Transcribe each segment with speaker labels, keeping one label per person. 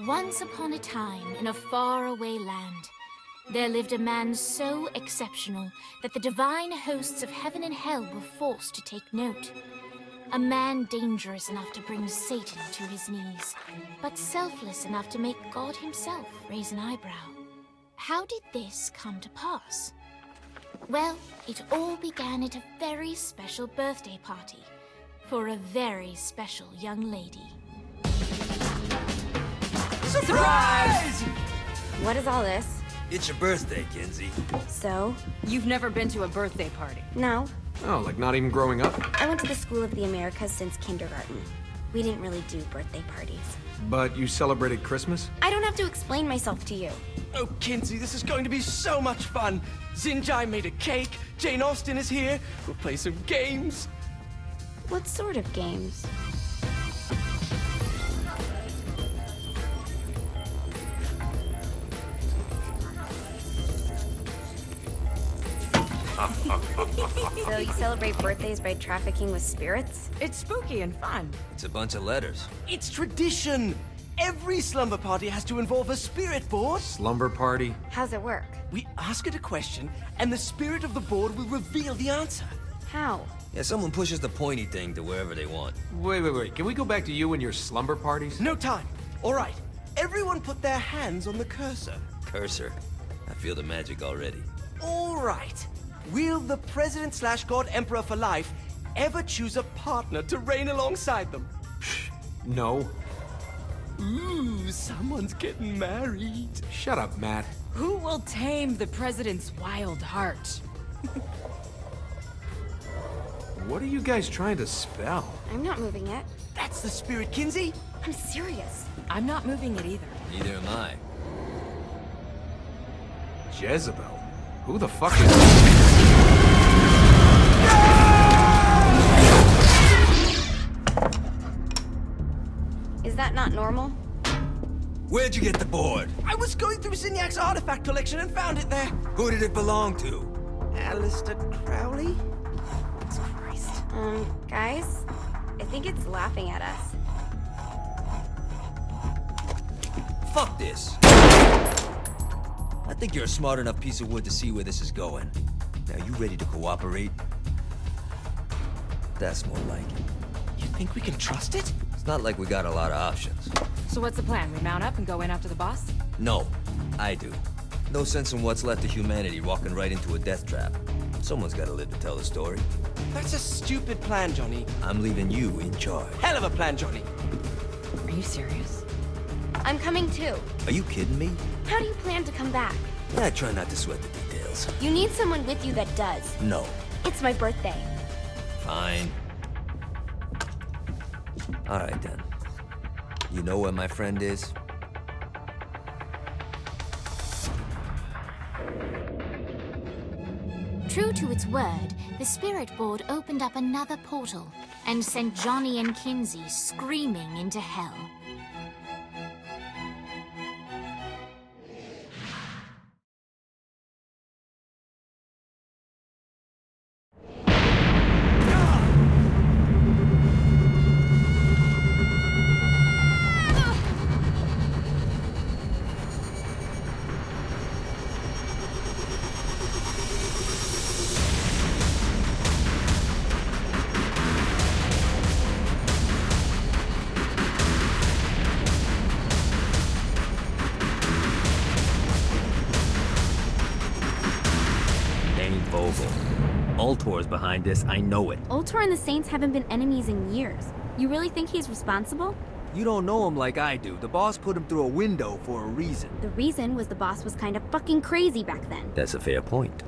Speaker 1: Once upon a time, in a faraway land, there lived a man so exceptional that the divine hosts of heaven and hell were forced to take note. A man dangerous enough to bring Satan to his knees, but selfless enough to make God himself raise an eyebrow. How did this come to pass? Well, it all began at a very special birthday party for a very special young lady.
Speaker 2: Surprise!
Speaker 3: What is all this?
Speaker 2: It's your birthday, Kinsey.
Speaker 3: So?
Speaker 4: You've never been to a birthday party?
Speaker 3: No.
Speaker 5: Oh, like not even growing up?
Speaker 3: I went to the School of the Americas since kindergarten. We didn't really do birthday parties.
Speaker 5: But you celebrated Christmas?
Speaker 3: I don't have to explain myself to you.
Speaker 6: Oh, Kinsey, this is going to be so much fun. Xinjai made a cake, Jane Austen is here, we'll play some games.
Speaker 3: What sort of games? So you celebrate birthdays by trafficking with spirits?
Speaker 4: It's spooky and fun.
Speaker 2: It's a bunch of letters.
Speaker 6: It's tradition. Every slumber party has to involve a spirit board.
Speaker 5: Slumber party?
Speaker 3: How's it work?
Speaker 6: We ask it a question, and the spirit of the board will reveal the answer.
Speaker 3: How?
Speaker 2: Yeah, someone pushes the pointy thing to wherever they want.
Speaker 5: Wait. Can we go back to you and your slumber parties?
Speaker 6: No time. All right. Everyone put their hands on the cursor.
Speaker 2: Cursor. I feel the magic already.
Speaker 6: All right. Will the President/God Emperor for life ever choose a partner to reign alongside them?
Speaker 5: No.
Speaker 6: Ooh, someone's getting married.
Speaker 5: Shut up, Matt.
Speaker 4: Who will tame the president's wild heart?
Speaker 5: What are you guys trying to spell?
Speaker 3: I'm not moving it.
Speaker 6: That's the spirit, Kinsey.
Speaker 3: I'm serious.
Speaker 4: I'm not moving it either.
Speaker 2: Neither am I.
Speaker 5: Jezebel? Who the fuck is...
Speaker 3: Is that not normal?
Speaker 2: Where'd you get the board?
Speaker 6: I was going through Signac's artifact collection and found it there.
Speaker 2: Who did it belong to?
Speaker 6: Alistair Crowley?
Speaker 3: Christ. Guys? I think it's laughing at us.
Speaker 2: Fuck this. I think you're a smart enough piece of wood to see where this is going. Now, you ready to cooperate? That's more like it.
Speaker 6: You think we can trust it?
Speaker 2: It's not like we got a lot of options.
Speaker 4: So what's the plan? We mount up and go in after the boss?
Speaker 2: No, I do. No sense in what's left of humanity walking right into a death trap. Someone's gotta live to tell the story.
Speaker 6: That's a stupid plan, Johnny.
Speaker 2: I'm leaving you in charge.
Speaker 6: Hell of a plan, Johnny.
Speaker 4: Are you serious?
Speaker 3: I'm coming too.
Speaker 2: Are you kidding me?
Speaker 3: How do you plan to come back?
Speaker 2: Yeah, I try not to sweat the details.
Speaker 3: You need someone with you that does.
Speaker 2: No.
Speaker 3: It's my birthday.
Speaker 2: Fine. All right, then. You know where my friend is?
Speaker 1: True to its word, the spirit board opened up another portal and sent Johnny and Kinsey screaming into hell.
Speaker 2: Ultor's behind this, I know it.
Speaker 3: Ultor and the Saints haven't been enemies in years. You really think he's responsible?
Speaker 2: You don't know him like I do. The boss put him through a window for a reason.
Speaker 3: The reason was the boss was kind of fucking crazy back then.
Speaker 2: That's a fair point.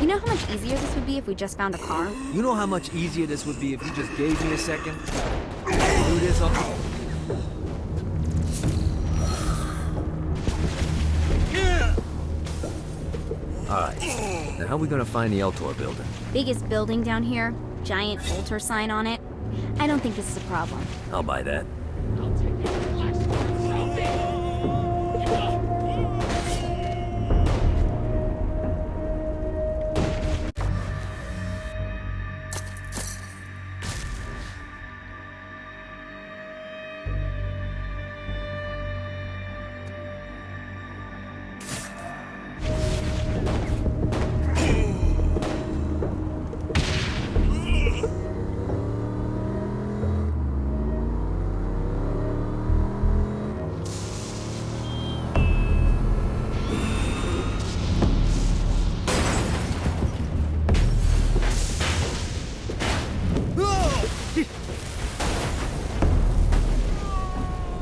Speaker 3: You know how much easier this would be if we just found a car?
Speaker 2: You know how much easier this would be if you just gave me a second? Do this all... Alright, now how are we gonna find the Ultor building?
Speaker 3: Biggest building down here, giant Ultor sign on it. I don't think this is a problem.
Speaker 2: I'll buy that.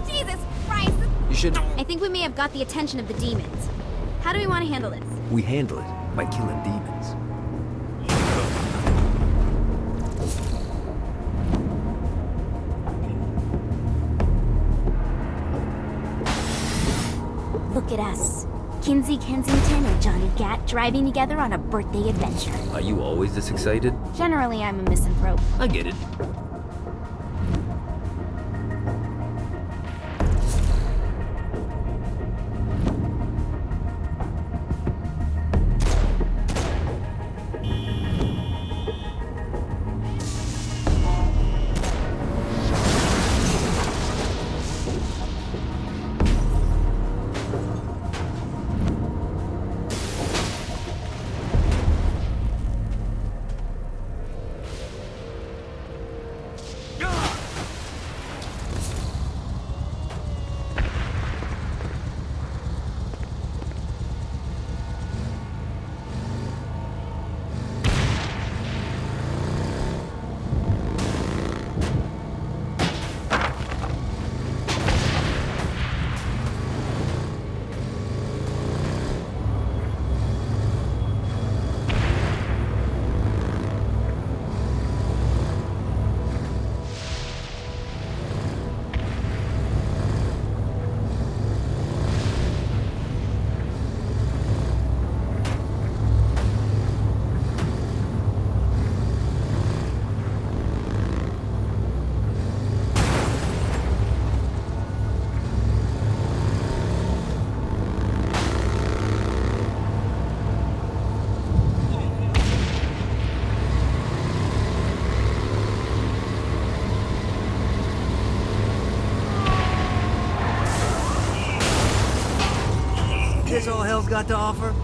Speaker 3: Jesus Christ!
Speaker 2: You should...
Speaker 3: I think we may have got the attention of the demons. How do we want to handle this?
Speaker 2: We handle it by killing demons.
Speaker 3: Look at us. Kinsey Kensington and Johnny Gat driving together on a birthday adventure.
Speaker 2: Are you always this excited?
Speaker 3: Generally, I'm a misanthrope.
Speaker 2: I get it. This all hell's got to offer?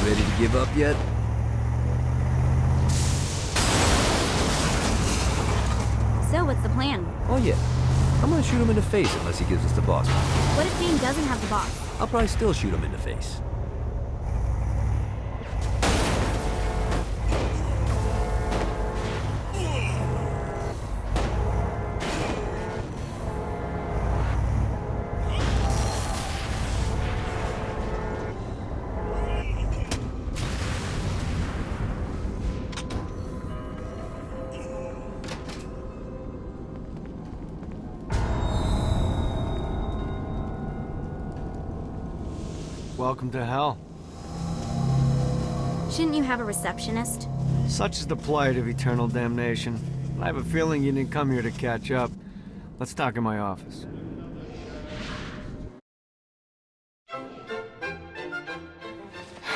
Speaker 2: Ready to give up yet?
Speaker 3: So, what's the plan?
Speaker 2: Oh yeah. I'm gonna shoot him in the face unless he gives us the boss.
Speaker 3: What if Dean doesn't have the boss?
Speaker 2: I'll probably still shoot him in the face.
Speaker 7: welcome to hell.
Speaker 3: Shouldn't you have a receptionist?
Speaker 7: Such is the plight of eternal damnation. I have a feeling you didn't come here to catch up. Let's talk in my office.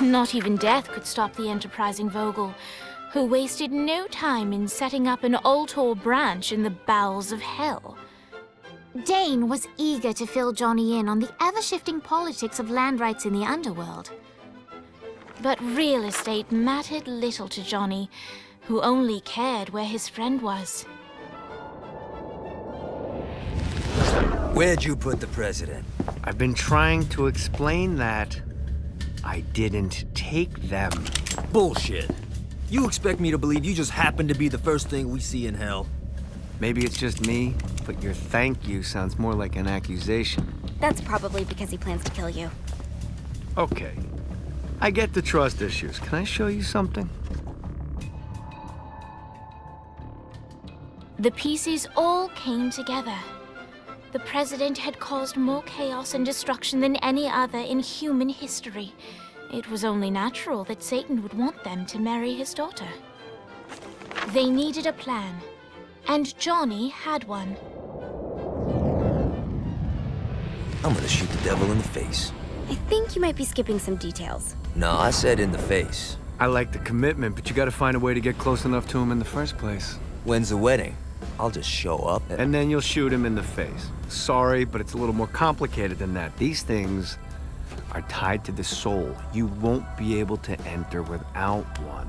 Speaker 1: Not even death could stop the enterprising Vogel, who wasted no time in setting up an Ultor branch in the bowels of hell.
Speaker 3: Dane was eager to fill Johnny in on the ever-shifting politics of land rights in the underworld.
Speaker 1: But real estate mattered little to Johnny, who only cared where his friend was.
Speaker 2: Where'd you put the president?
Speaker 7: I've been trying to explain that. I didn't take them.
Speaker 2: Bullshit. You expect me to believe you just happened to be the first thing we see in hell?
Speaker 7: Maybe it's just me, but your thank you sounds more like an accusation.
Speaker 3: That's probably because he plans to kill you.
Speaker 7: Okay. I get the trust issues. Can I show you something?
Speaker 1: The pieces all came together. The president had caused more chaos and destruction than any other in human history. It was only natural that Satan would want them to marry his daughter. They needed a plan, and Johnny had one.
Speaker 2: I'm gonna shoot the devil in the face.
Speaker 3: I think you might be skipping some details.
Speaker 2: No, I said in the face.
Speaker 7: I like the commitment, but you gotta find a way to get close enough to him in the first place.
Speaker 2: When's the wedding? I'll just show up
Speaker 7: And then you'll shoot him in the face. Sorry, but it's a little more complicated than that. These things are tied to the soul. You won't be able to enter without one.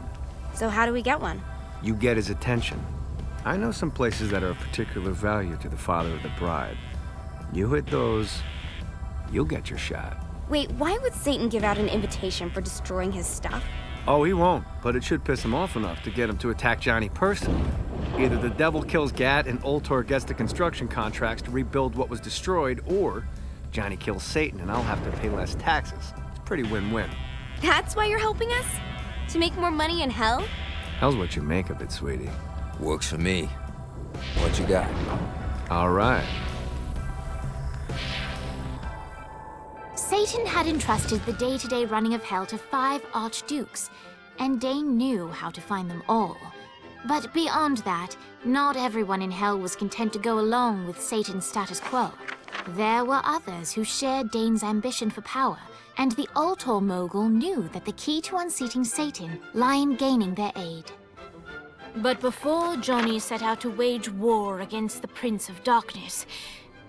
Speaker 3: So how do we get one?
Speaker 7: You get his attention. I know some places that are of particular value to the father of the bride. You hit those, you'll get your shot.
Speaker 3: Wait, why would Satan give out an invitation for destroying his stuff?
Speaker 7: Oh, he won't, but it should piss him off enough to get him to attack Johnny personally. Either the devil kills Gat and Ultor gets the construction contracts to rebuild what was destroyed, or Johnny kills Satan and I'll have to pay less taxes. It's pretty win-win.
Speaker 3: That's why you're helping us? To make more money in hell?
Speaker 7: Hell's what you make of it, sweetie.
Speaker 2: Works for me. What you got?
Speaker 7: All right.
Speaker 3: Satan had entrusted the day-to-day running of hell to 5 archdukes, and Dane knew how to find them all. But beyond that, not everyone in hell was content to go along with Satan's status quo. There were others who shared Dane's ambition for power, and the Ultor mogul knew that the key to unseating Satan lay in gaining their aid.
Speaker 1: But before Johnny set out to wage war against the Prince of Darkness,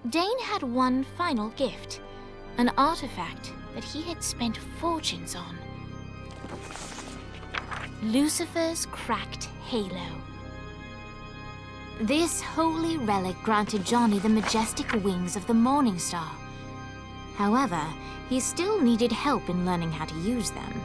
Speaker 1: Dane had one final gift. An artifact that he had spent fortunes on. Lucifer's cracked halo. This holy relic granted Johnny the majestic wings of the Morning Star. However, he still needed help in learning how to use them.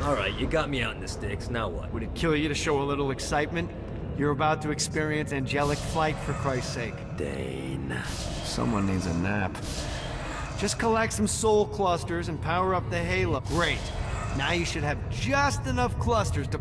Speaker 2: All right, you got me out in the sticks. Now what?
Speaker 7: Would it kill you to show a little excitement? You're about to experience angelic flight, for Christ's sake.
Speaker 2: Dane.
Speaker 7: Someone needs a nap. Just collect some soul clusters and power up the halo. Great. Now you should have just enough clusters to...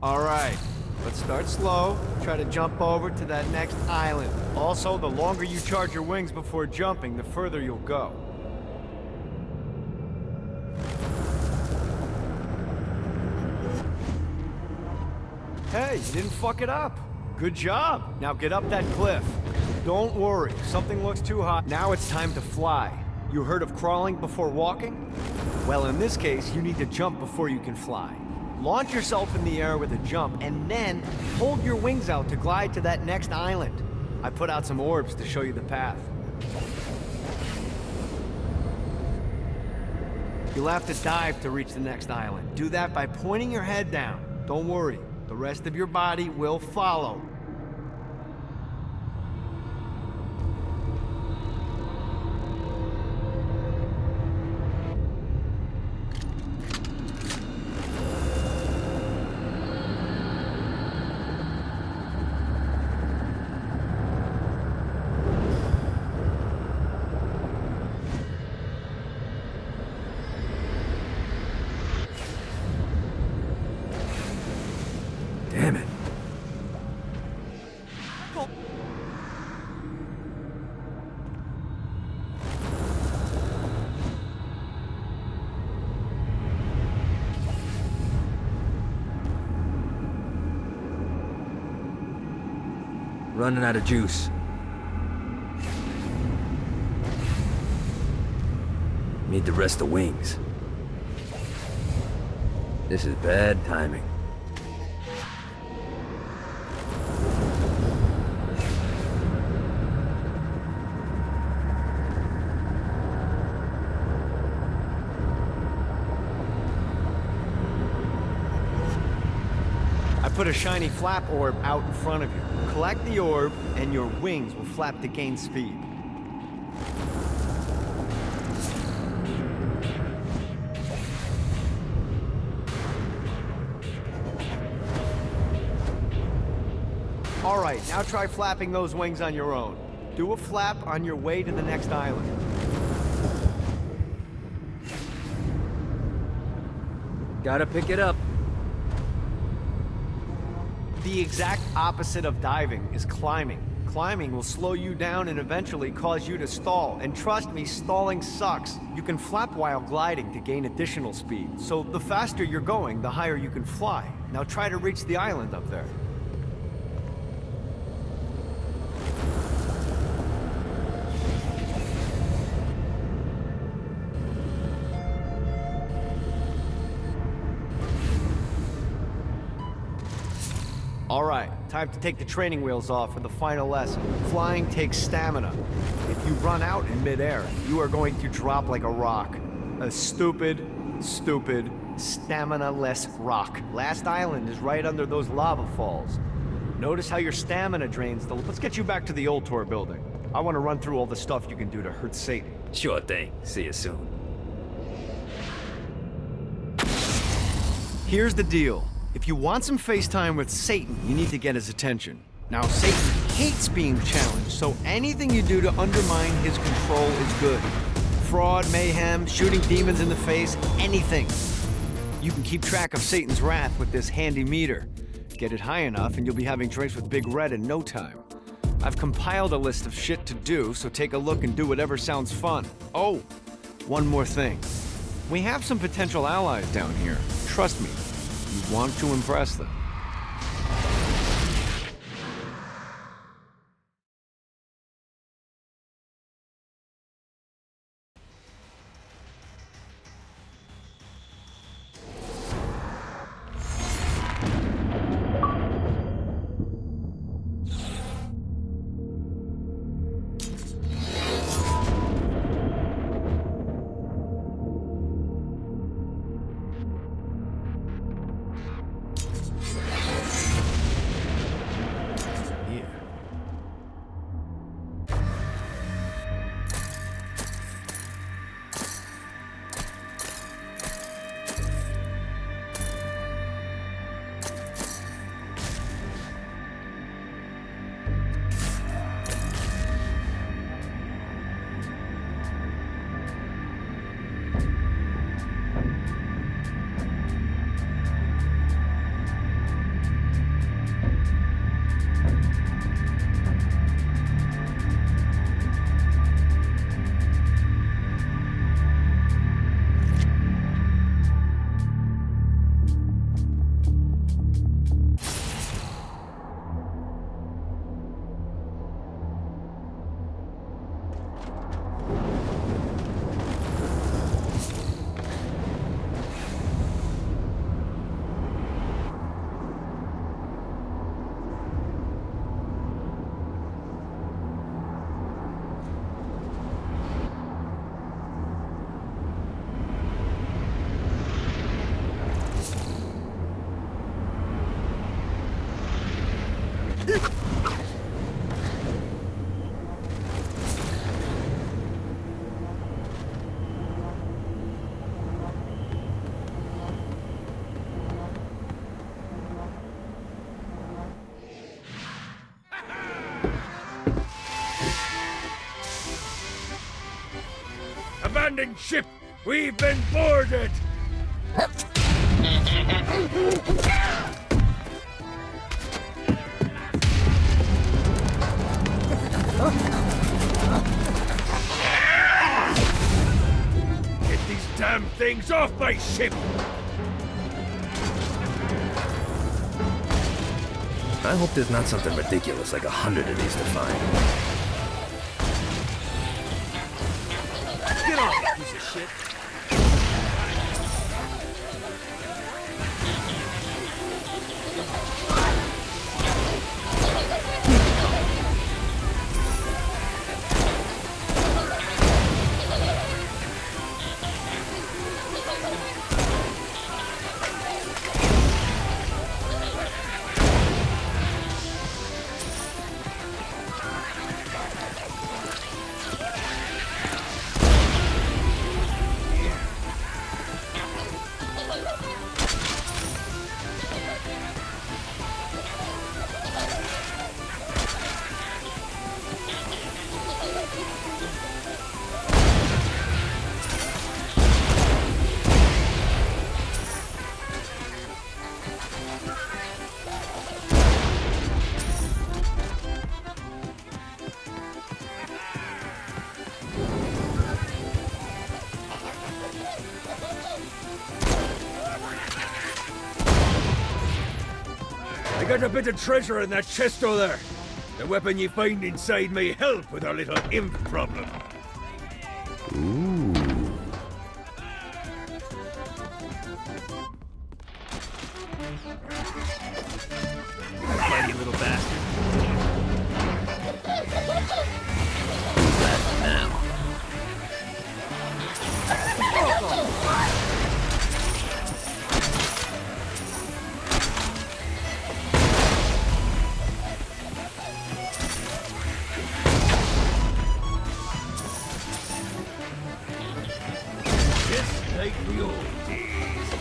Speaker 7: All right, let's start slow. Try to jump over to that next island. Also, the longer you charge your wings before jumping, the further you'll go. Hey, you didn't fuck it up. Good job. Now get up that cliff. Don't worry, if something looks too hot, now it's time to fly. You heard of crawling before walking? Well, in this case, you need to jump before you can fly. Launch yourself in the air with a jump, and then hold your wings out to glide to that next island. I put out some orbs to show you the path. You'll have to dive to reach the next island. Do that by pointing your head down. Don't worry, the rest of your body will follow.
Speaker 2: Damn it. Running out of juice. Need the rest of wings. This is bad timing.
Speaker 7: Put a shiny flap orb out in front of you. Collect the orb, and your wings will flap to gain speed. All right, now try flapping those wings on your own. Do a flap on your way to the next island.
Speaker 2: Gotta pick it up.
Speaker 7: The exact opposite of diving is climbing. Climbing will slow you down and eventually cause you to stall. And trust me, stalling sucks. You can flap while gliding to gain additional speed. So the faster you're going, the higher you can fly. Now try to reach the island up there. All right, time to take the training wheels off for the final lesson. Flying takes stamina. If you run out in midair, you are going to drop like a rock. A stupid, stamina-less rock. Last island is right under those lava falls. Notice how your stamina drains. Let's get you back to the old tour building. I want to run through all the stuff you can do to hurt Satan.
Speaker 2: Sure thing. See you soon.
Speaker 7: Here's the deal. If you want some FaceTime with Satan, you need to get his attention. Now, Satan hates being challenged, so anything you do to undermine his control is good. Fraud, mayhem, shooting demons in the face, anything. You can keep track of Satan's wrath with this handy meter. Get it high enough and you'll be having drinks with Big Red in no time. I've compiled a list of shit to do, so take a look and do whatever sounds fun. Oh, one more thing. We have some potential allies down here. Trust me. You want to impress them.
Speaker 8: abandoned ship! We've been boarded! Get these damn things off my ship!
Speaker 9: I hope there's not something ridiculous like 100 of these to find.
Speaker 6: Get off, you piece of shit!
Speaker 8: I got a bit of treasure in that chest over there. The weapon you find inside may help with our little imp problem.
Speaker 9: Ooh.
Speaker 6: Mighty little bastard.
Speaker 9: Who's that now?
Speaker 8: Just like the old days.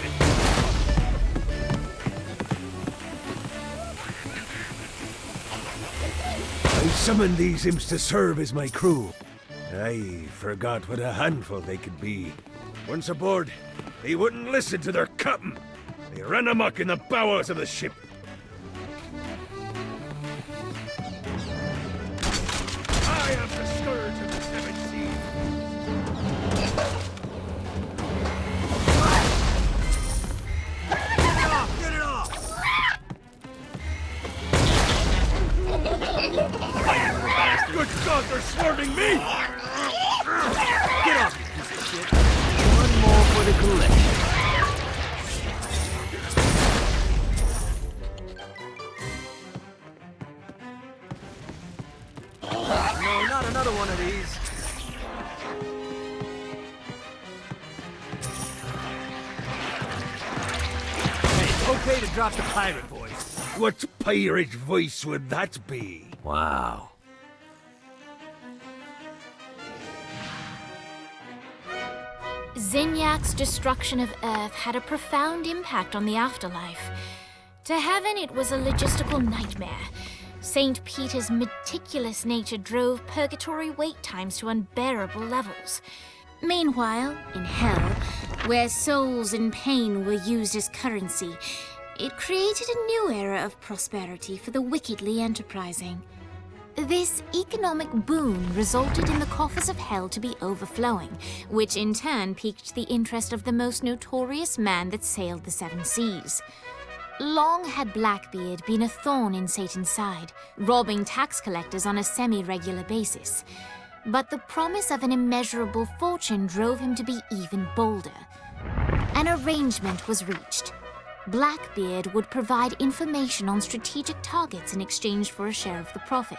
Speaker 8: I summoned these imps to serve as my crew. I forgot what a handful they could be. Once aboard, they wouldn't listen to their captain. They ran amok in the bowels of the ship. I am the scourge of the seven seas.
Speaker 6: Get it off!
Speaker 8: Good God, they're swarming me!
Speaker 6: Get off, you piece of shit!
Speaker 9: One more for the collection.
Speaker 6: No, not another one of these. Hey, it's okay to drop the pirate voice.
Speaker 8: What pirate voice would that be?
Speaker 9: Wow.
Speaker 1: Zinyak's destruction of Earth had a profound impact on the afterlife. To heaven, it was a logistical nightmare. St. Peter's meticulous nature drove purgatory wait times to unbearable levels. Meanwhile, in hell, where souls in pain were used as currency, it created a new era of prosperity for the wickedly enterprising. This economic boon resulted in the coffers of hell to be overflowing, which in turn piqued the interest of the most notorious man that sailed the seven seas. Long had Blackbeard been a thorn in Satan's side, robbing tax collectors on a semi-regular basis. But the promise of an immeasurable fortune drove him to be even bolder. An arrangement was reached. Blackbeard would provide information on strategic targets in exchange for a share of the profit.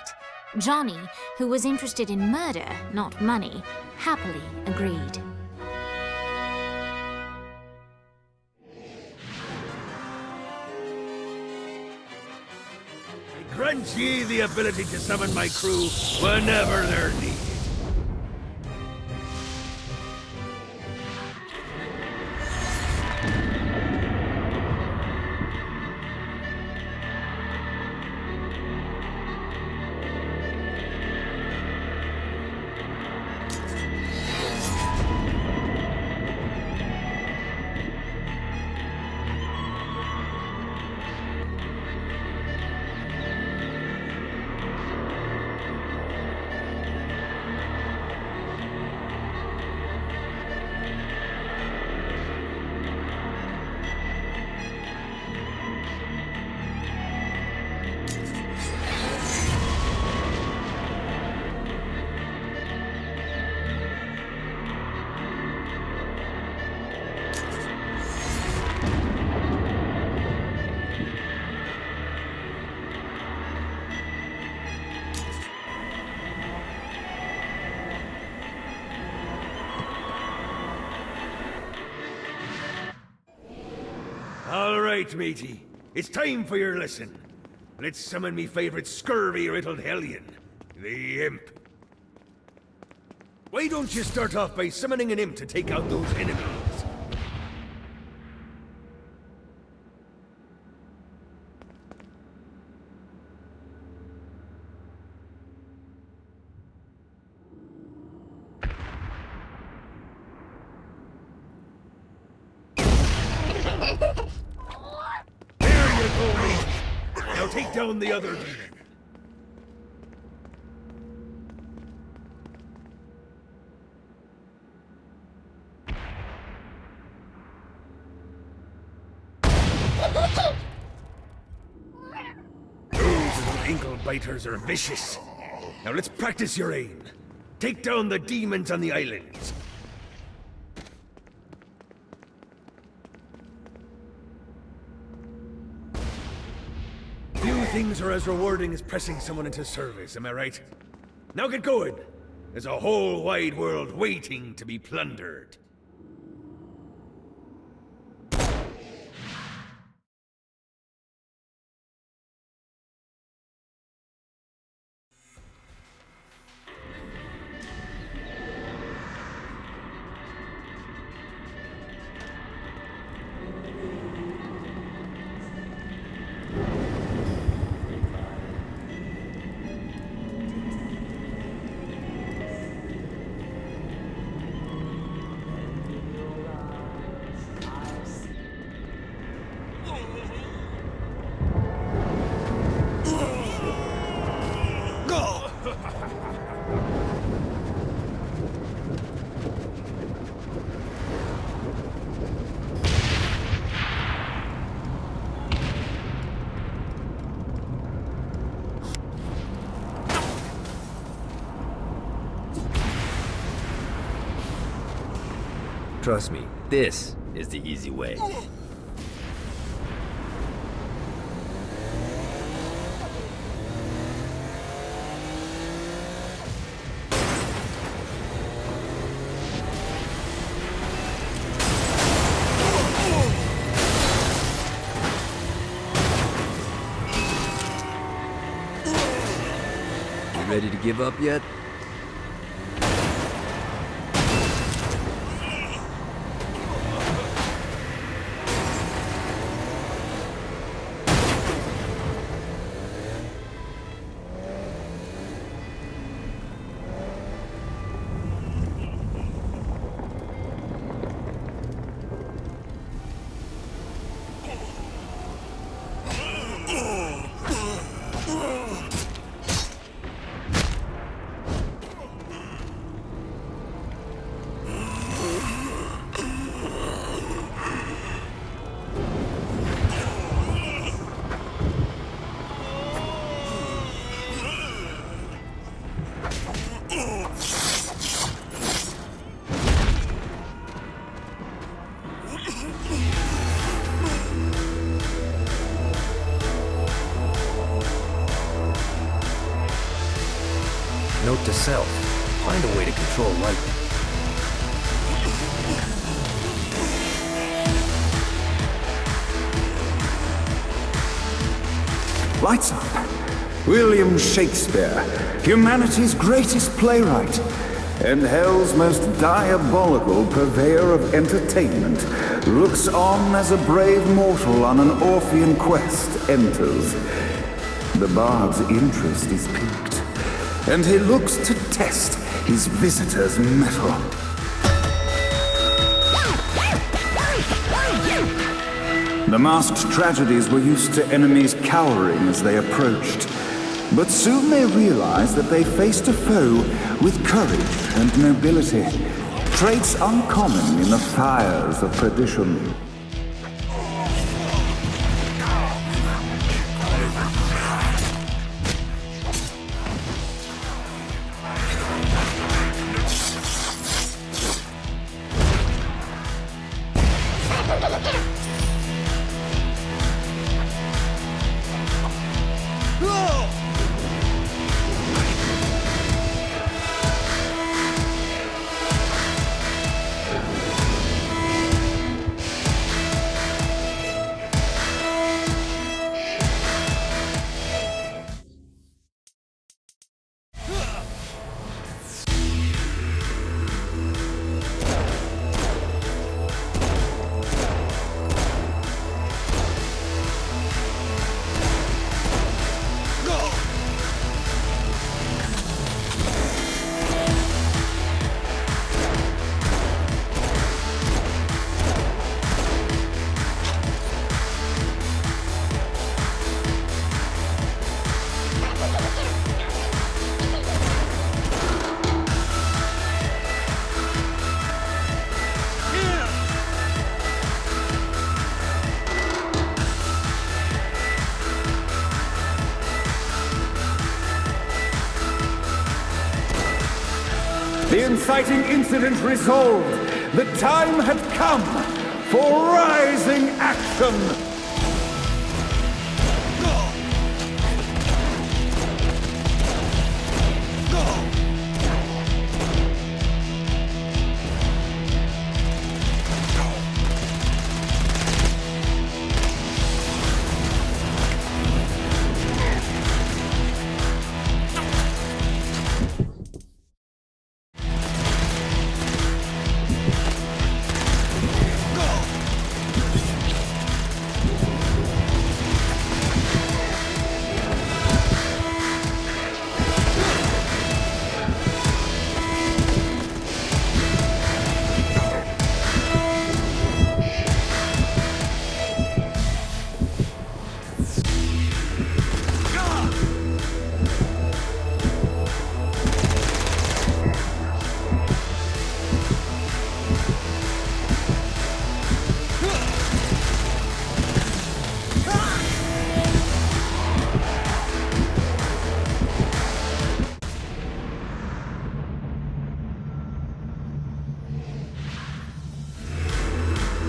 Speaker 1: Johnny, who was interested in murder, not money, happily agreed.
Speaker 8: I grant ye the ability to summon my crew whenever they're needed. right, matey. It's time for your lesson. Let's summon me favorite scurvy-riddled hellion, the Imp. Why don't you start off by summoning an imp to take out those enemies? There you go, mate. Now take down the other demon. Those little ankle biters are vicious. Now let's practice your aim. Take down the demons on the islands. Few things are as rewarding as pressing someone into service, am I right? Now get going. There's a whole wide world waiting to be plundered.
Speaker 9: Trust me, this is the easy way. You ready to give up yet? Note to self, find a way to control lightning.
Speaker 10: Lights up. William Shakespeare, humanity's greatest playwright, and hell's most diabolical purveyor of entertainment, looks on as a brave mortal on an Orphean quest enters. The bard's interest is piqued, and he looks to test his visitor's mettle. The masked tragedies were used to enemies cowering as they approached, but soon they realized that they faced a foe with courage and nobility, traits uncommon in the fires of perdition. inciting incident resolved. The time had come for rising action.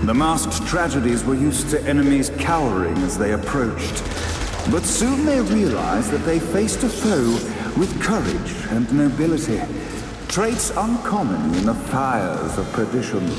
Speaker 10: The masked tragedies were used to enemies cowering as they approached. But soon they realized that they faced a foe with courage and nobility, traits uncommon in the fires of perdition.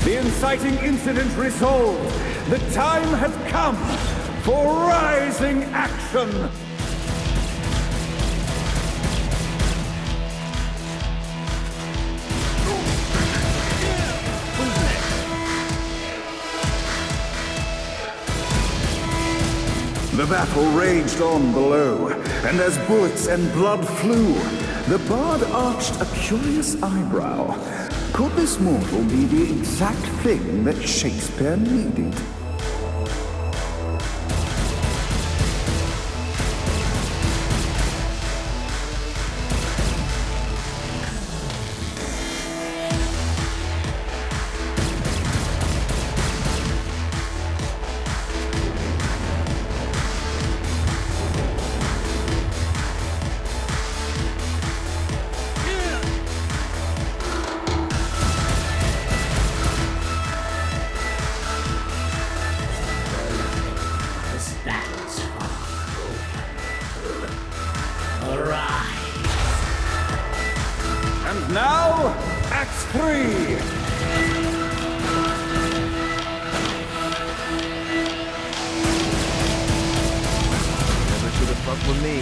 Speaker 10: The inciting incident resolved. The time had come for rising action. The battle raged on below, and as bullets and blood flew, the bard arched a curious eyebrow. Could this mortal be the exact thing that Shakespeare needed? And now, Act 3!
Speaker 2: Never should have fucked with me.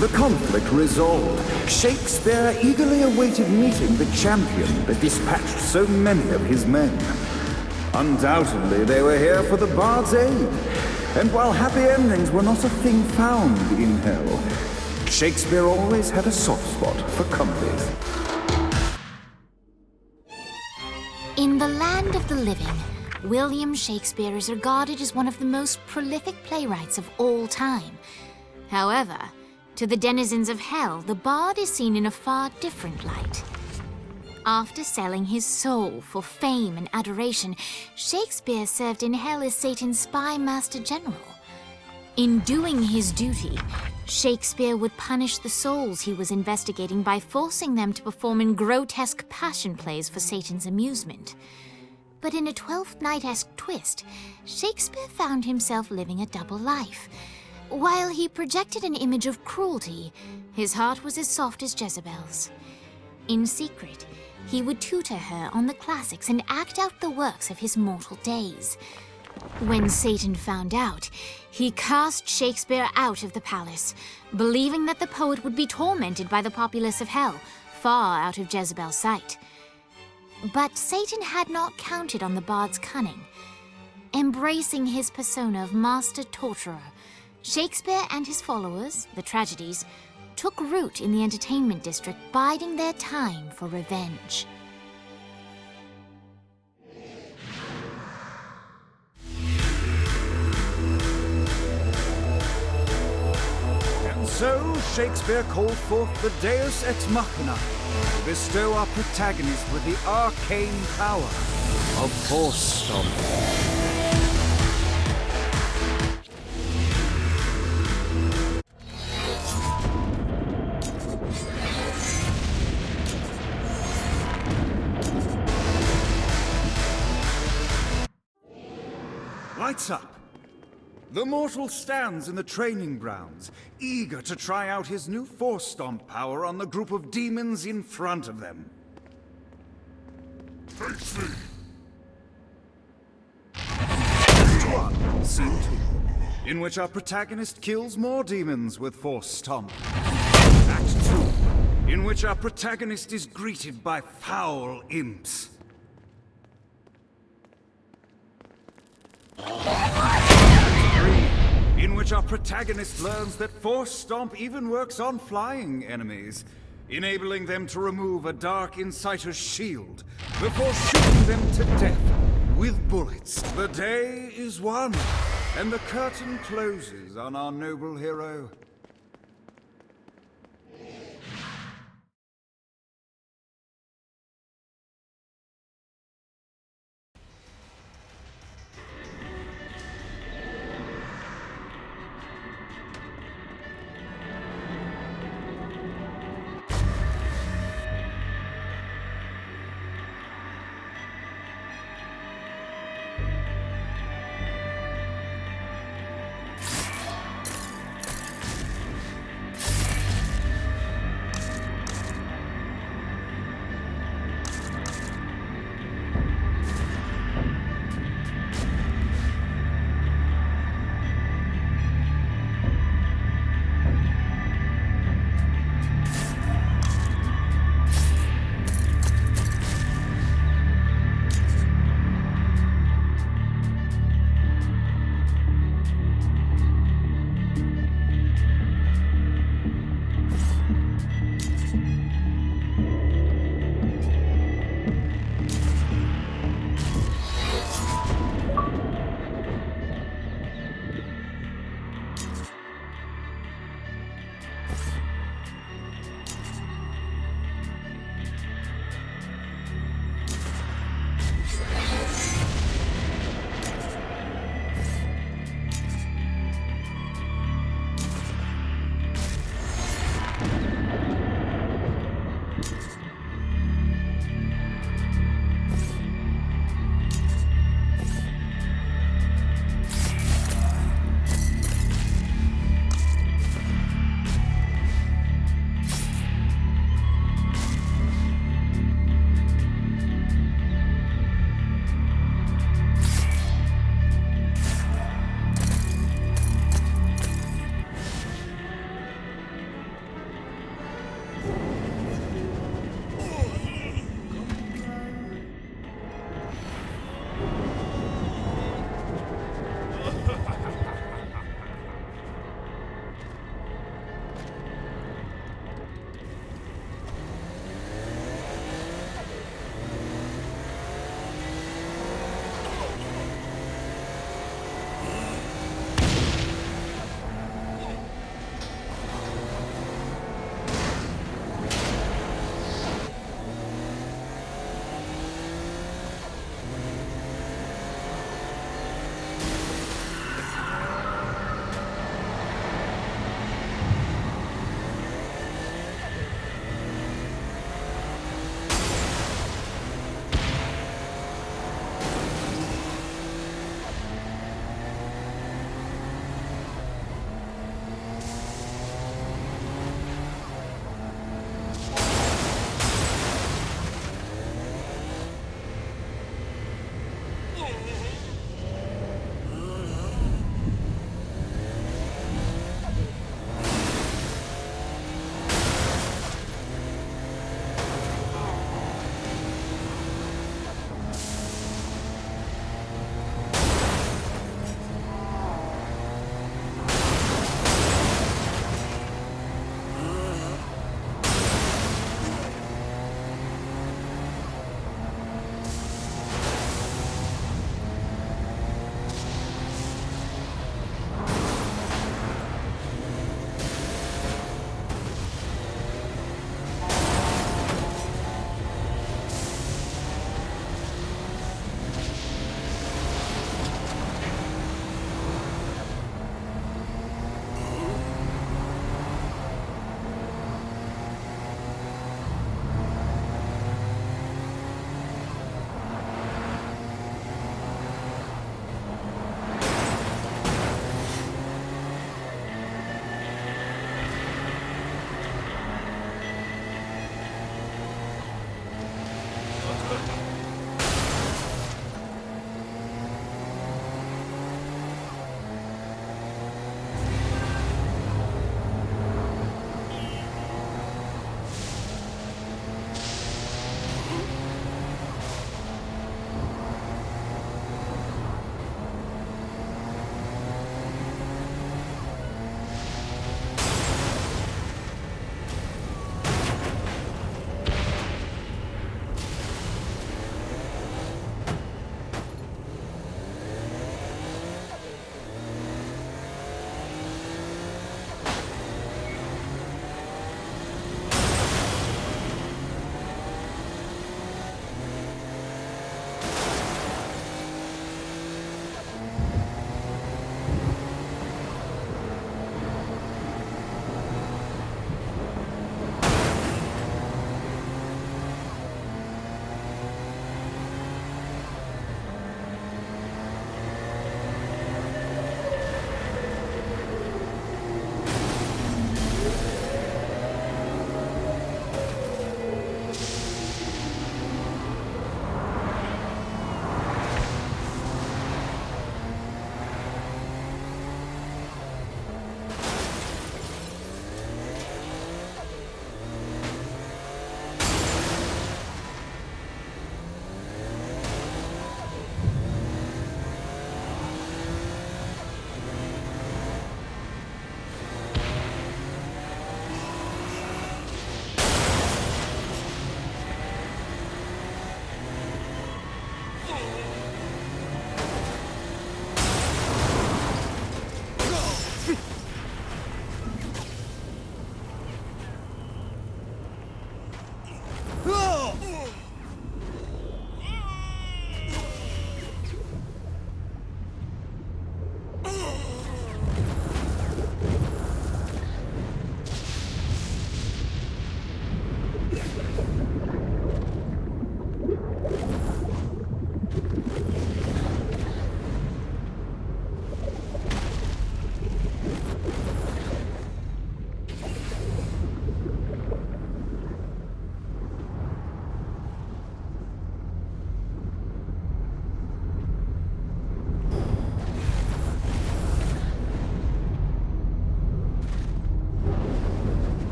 Speaker 10: The conflict resolved. Shakespeare eagerly awaited meeting the champion that dispatched so many of his men. Undoubtedly, they were here for the bard's aid. And while happy endings were not a thing found in hell, Shakespeare always had a soft spot for comedies.
Speaker 3: In the land of the living, William Shakespeare is regarded as one of the most prolific playwrights of all time. However, to the denizens of hell, the bard is seen in a far different light. After selling his soul for fame and adoration, Shakespeare served in hell as Satan's spy master general. In doing his duty, Shakespeare would punish the souls he was investigating by forcing them to perform in grotesque passion plays for Satan's amusement. But in a Twelfth Night-esque twist, Shakespeare found himself living a double life. While he projected an image of cruelty, his heart was as soft as Jezebel's. In secret, he would tutor her on the classics and act out the works of his mortal days. When Satan found out, he cast Shakespeare out of the palace, believing that the poet would be tormented by the populace of hell, far out of Jezebel's sight. But Satan had not counted on the bard's cunning. Embracing his persona of master torturer, Shakespeare and his followers, the tragedies, took root in the entertainment district, biding their time for revenge.
Speaker 10: And so Shakespeare called forth the Deus Ex Machina to bestow our protagonist with the arcane power of Force Stomp. Lights up. The mortal stands in the training grounds, eager to try out his new Force Stomp power on the group of demons in front of them. Face me! Act 1, Scene 2, in which our protagonist kills more demons with Force Stomp. Act 2, in which our protagonist is greeted by foul imps. In which our protagonist learns that Force Stomp even works on flying enemies, enabling them to remove a Dark Inciter's shield before shooting them to death with bullets. The day is won, and the curtain closes on our noble hero.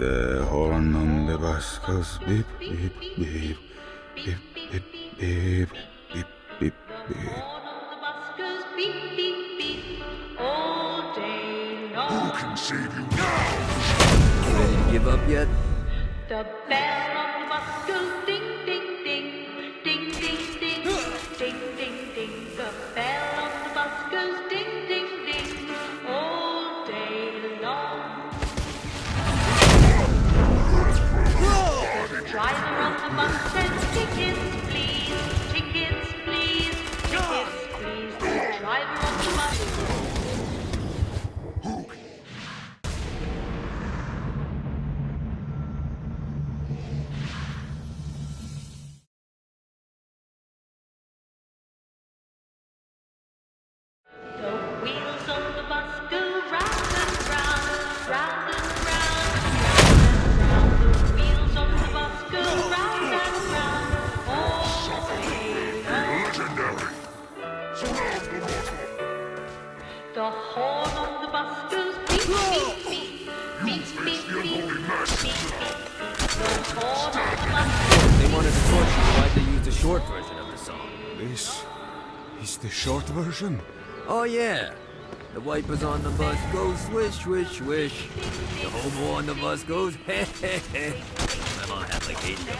Speaker 10: The horn on the bus goes beep, beep, beep, beep, beep, beep, beep, beep, beep.
Speaker 8: Who can save you now?
Speaker 2: Ready to give up yet?
Speaker 11: The bell on the bus goes ding, ding, ding, ding, ding, ding, ding, ding, ding. The bell on the bus goes ding, ding, ding, all day long. The driver on the bus says, tickets, please, tickets, please, tickets, please. The driver on the bus. The horn on the bus goes beep, beep, beep, beep, beep, beep, beep, beep, beep. The horn on the bus.
Speaker 2: They wanted to torture you, why'd they use the short version of the song?
Speaker 8: This is the short version?
Speaker 2: Oh yeah. The wipers on the bus go swish, swish, swish. The hobo on the bus goes heh, heh, heh. I'm on have like 80 of them.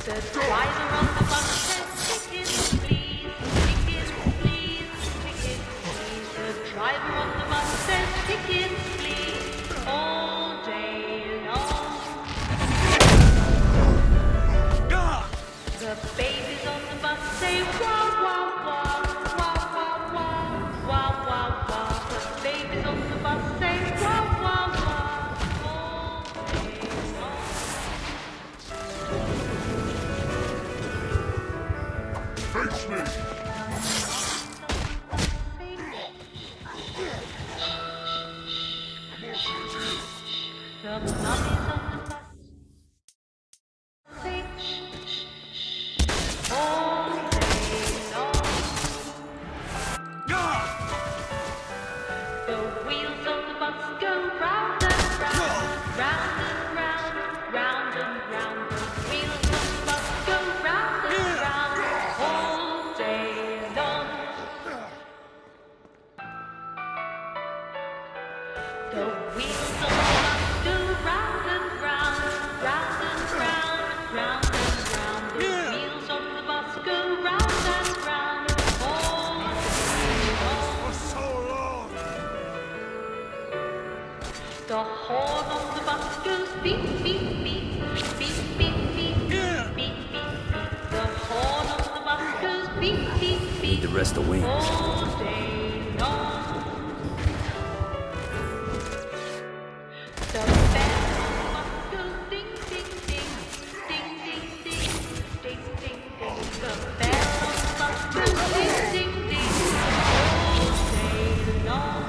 Speaker 11: The driver on the bus says, tickets, please, tickets, please, tickets, please. The driver on the bus says, tickets, please, all day long. The babies on the bus say, wah, wah, wah, wah, wah, wah, wah, wah, wah. The babies on the bus say, wah, wah, wah, all day long.
Speaker 8: Face me!
Speaker 11: The mummies on the bus say, all day long. The wheels on the bus go round and round, round and round, round and round. The wheels on the bus go round and round, all day long. The wheels on the bus go round and round, round and round, round and round. The wheels on the bus go round and round, all day long.
Speaker 8: For so long!
Speaker 11: The horn on the bus goes beep, beep, beep, beep, beep, beep, beep, beep, beep. The horn on the bus goes beep, beep, beep.
Speaker 2: Need to rest the wings.
Speaker 11: All day long. The bell on the bus goes ding, ding, ding, ding, ding, ding, ding, ding, ding. The bell on the bus goes ding, ding, ding, all day long.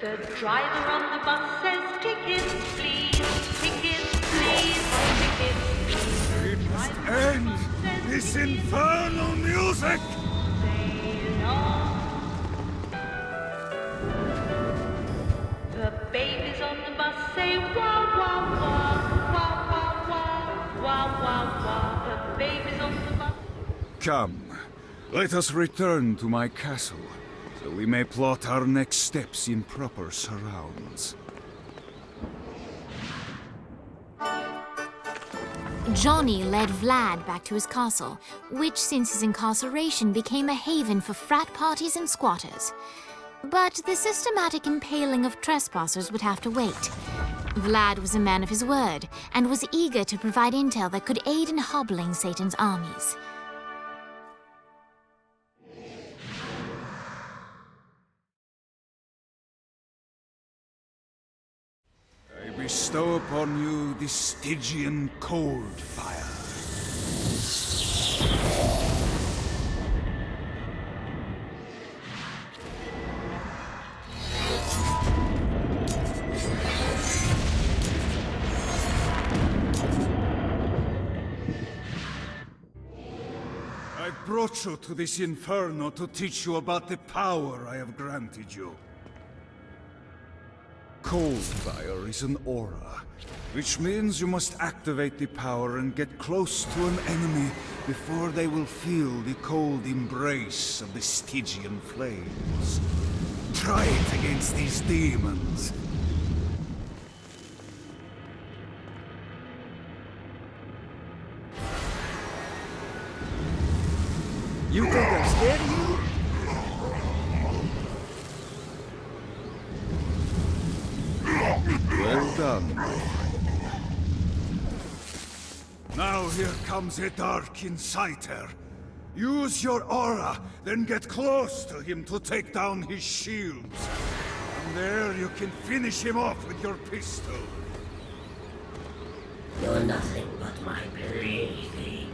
Speaker 11: The driver on the bus says, tickets, please, tickets, please, tickets, please.
Speaker 8: It must end! This infernal music!
Speaker 11: Day long. The babies on the bus say, wah, wah, wah, wah, wah, wah, wah, wah, wah. The babies on the bus.
Speaker 10: Come, let us return to my castle, so we may plot our next steps in proper surrounds.
Speaker 3: Johnny led Vlad back to his castle, which since his incarceration became a haven for frat parties and squatters. But the systematic impaling of trespassers would have to wait. Vlad was a man of his word, and was eager to provide intel that could aid in hobbling Satan's armies.
Speaker 10: I bestow upon you the Stygian cold fire. brought you to this inferno to teach you about the power I have granted you. Cold fire is an aura, which means you must activate the power and get close to an enemy before they will feel the cold embrace of the Stygian flames. Try it against these demons.
Speaker 7: You think I'm scared of you?
Speaker 10: Well done, my friend. Now here comes a Dark Inciter. Use your aura, then get close to him to take down his shields. From there you can finish him off with your pistol.
Speaker 12: You're nothing but my plaything.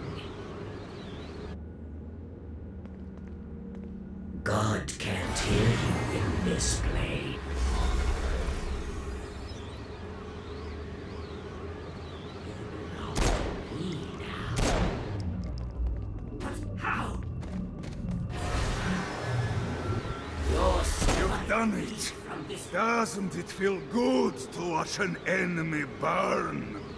Speaker 12: God can't hear you in this plane. How?
Speaker 10: You've done it! Doesn't it feel good to watch an enemy burn?